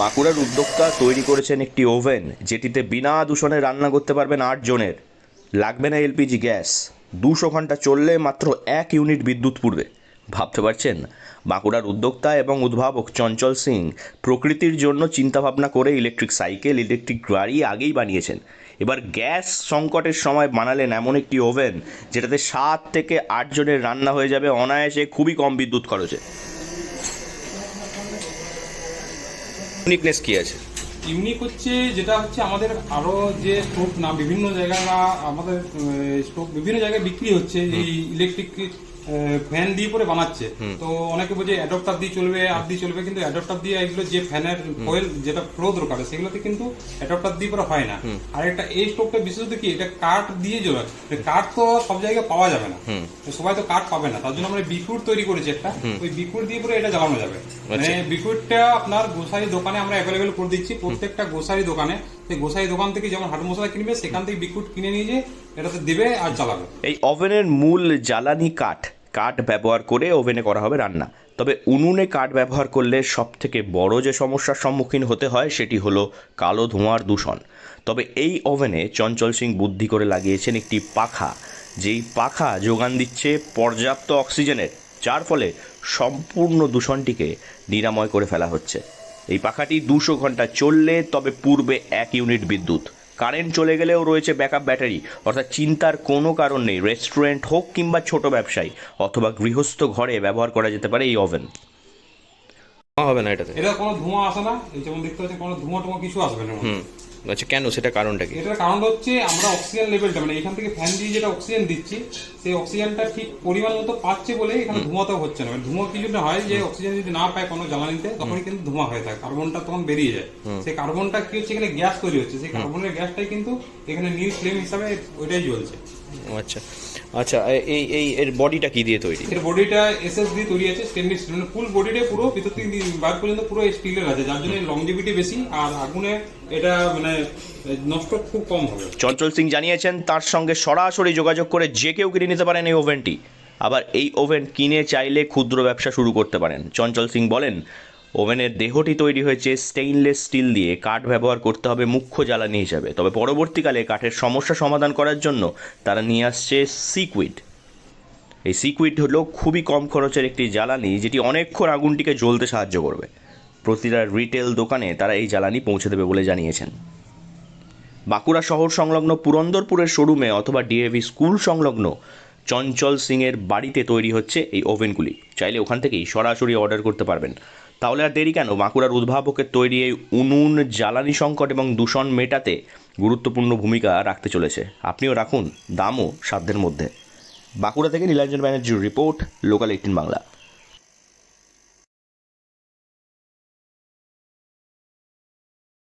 বাঁকুড়ার উদ্যোক্তা তৈরি করেছেন একটি ওভেন যেটিতে বিনা দূষণে রান্না করতে পারবেন 8 জনের। লাগবে না এলপিজি গ্যাস। 200 ঘন্টা চললে মাত্র 1 ইউনিট বিদ্যুৎ পুড়বে। ভাবতে পারছেন? বাঁকুড়ার উদ্যোক্তা এবং উদ্ভাবক চঞ্চল সিং প্রকৃতির জন্য চিন্তাভাবনা করে ইলেকট্রিক সাইকেল, ইলেকট্রিক গাড়ি আগেই বানিয়েছেন। এবার গ্যাস সংকটের সময় বানালেন এমন একটি ওভেন যেটাতে 7 থেকে 8 জনের রান্না হয়ে যাবে অনায়াসে, খুবই কম বিদ্যুৎ খরচে। ইউনিকনেস কী আছে? ইউনিক হচ্ছে যেটা হচ্ছে আমাদের আরো যে স্টোভ না বিভিন্ন জায়গায় না আমাদের স্টোভ বিভিন্ন জায়গায় বিক্রি হচ্ছে এই ইলেকট্রিক ফ্যান দিয়ে করে বানাচ্ছে। তো অনেকে বলছে অ্যাডপ্টার দিয়ে চলবে আর দিয়ে চলবে, কিন্তু অ্যাডপ্টার দিয়ে এগুলো যে ফ্যানের কোয়েল যেটা ফ্লো দরকার সেগুলোতে কিন্তু অ্যাডপ্টার দিয়ে করে হয় না। আর একটা এই স্টোভটা বিশেষত কি এটা কাঠ দিয়ে জ্বলে, কাঠ তো সব জায়গায় পাওয়া যাবে না, সবাই তো কাঠ পাবে না, তার জন্য আমরা বিকুড তৈরি করেছি একটা, ওই বিকুড দিয়ে করে এটা জ্বালানো যাবে। মানে বিকুডটা আপনার গ্রোসারি দোকানে আমরা অ্যাভেলেবেল করে দিচ্ছি, প্রত্যেকটা গ্রোসারি দোকানে। সেই গ্রোসারি দোকান থেকে যেমন হাট মশলা কিনবে সেখান থেকে বিকুড কিনে নিয়ে যে এটাতে দেবে আর জ্বালাবে। এই ওভেনের মূল জ্বালানি কাঠ ব্যবহার করে ওভেনে করা হবে রান্না। তবে উনুনে কাঠ ব্যবহার করলে সবথেকে বড় যে সমস্যার সম্মুখীন হতে হয় সেটি হলো কালো ধোঁয়ার দূষণ। তবে এই ওভেনে চঞ্চল সিং বুদ্ধি করে লাগিয়েছেন একটি পাখা, যেই পাখা যোগান দিচ্ছে পর্যাপ্ত অক্সিজেনের, যার ফলে সম্পূর্ণ দূষণটিকে নিরাময় করে ফেলা হচ্ছে। এই পাখাটি 200 ঘন্টা চললে তবে পূর্বে 1 ইউনিট বিদ্যুৎ। কারেন্ট চলে গেলেও রয়েছে ব্যাকআপ ব্যাটারি, অর্থাৎ চিন্তার কোনো কারণ নেই। রেস্টুরেন্ট হোক কিংবা ছোট ব্যবসায়ী অথবা গৃহস্থ ঘরে ব্যবহার করা যেতে পারে এই ওভেন। হবে না এটাতে? এটা কোনো ধোঁয়া আসে না, এই যেমন দেখতে পাচ্ছেন কোনো ধোঁয়া টোঁয়া কিছু আসবে না। আচ্ছা, কেন? সেটা কারণটা কি? এটার কারণ হচ্ছে আমরা অক্সিজেন লেভেলটা মানে এখান থেকে ফ্যান দিয়ে যেটা অক্সিজেন দিচ্ছি সেই অক্সিজেনটা ঠিক পরিমাণ মতো পাচ্ছে বলে এখানে ধোঁয়াতেও হচ্ছে না। ধোঁয়া কি জন্য হয়, যে অক্সিজেন যদি না পায় কোনো জ্বালানিতে তখনই কিন্তু ধোঁয়া হয়ে থাকে, কার্বনটা তখন বেরিয়ে যায়। সেই কার্বনটা কি হচ্ছে, এখানে গ্যাস তৈরি হচ্ছে, সেই কার্বনের গ্যাসটাই কিন্তু এখানে নীল ফ্লেম হিসাবে ওইটাই জ্বলছে। আচ্ছা আচ্ছা, এই এর বডিটা কি দিয়ে তৈরি? এর বডিটা এসএস দিয়ে তৈরি আছে, স্টেনলেস স্টিল, মানে ফুল বডিটা পুরো ভিতর থেকে বাইরে পর্যন্ত পুরো স্টিলের আছে, যার জন্য লংজিভিটি বেশি আর আগুনে এটা মানে নষ্ট খুব কম হবে। চঞ্চল সিং জানিয়েছেন তার সঙ্গে সরাসরি যোগাযোগ করে যে কেউ কিনে নিতে পারেন এই ওভেনটি। আবার এই ওভেন কিনে চাইলে ক্ষুদ্র ব্যবসা শুরু করতে পারেন। চঞ্চল সিং বলেন, ওভেনের দেহটি তৈরি হয়েছে স্টেইনলেস স্টিল দিয়ে, কাঠ ব্যবহার করতে হবে মুখ্য জ্বালানি হিসাবে। তবে পরবর্তীকালে কাঠের সমস্যা সমাধান করার জন্য তারা নিয়ে আসছে সিকুইড। এই সিকুইড হলো খুবই কম খরচের একটি জ্বালানি যেটি অনেকক্ষণ আগুনটিকে জ্বলতে সাহায্য করবে। প্রতিটা রিটেল দোকানে তারা এই জ্বালানি পৌঁছে দেবে বলে জানিয়েছেন। বাঁকুড়া শহর সংলগ্ন পুরন্দরপুরের শোরুমে অথবা ডিএভি স্কুল সংলগ্ন চঞ্চল সিংয়ের বাড়িতে তৈরি হচ্ছে এই ওভেনগুলি। চাইলে ওখান থেকেই সরাসরি অর্ডার করতে পারবেন। তাহলে আর দেরি কেন? বাঁকুড়ার উদ্ভাবকের তৈরি এই উনুন জ্বালানি সংকট এবং দূষণ মেটাতে গুরুত্বপূর্ণ ভূমিকা রাখতে চলেছে। আপনিও রাখুন, দামও সাধ্যের মধ্যে। বাঁকুড়া থেকে নীলাঞ্জন ব্যানার্জির রিপোর্ট, লোকাল 18 বাংলা।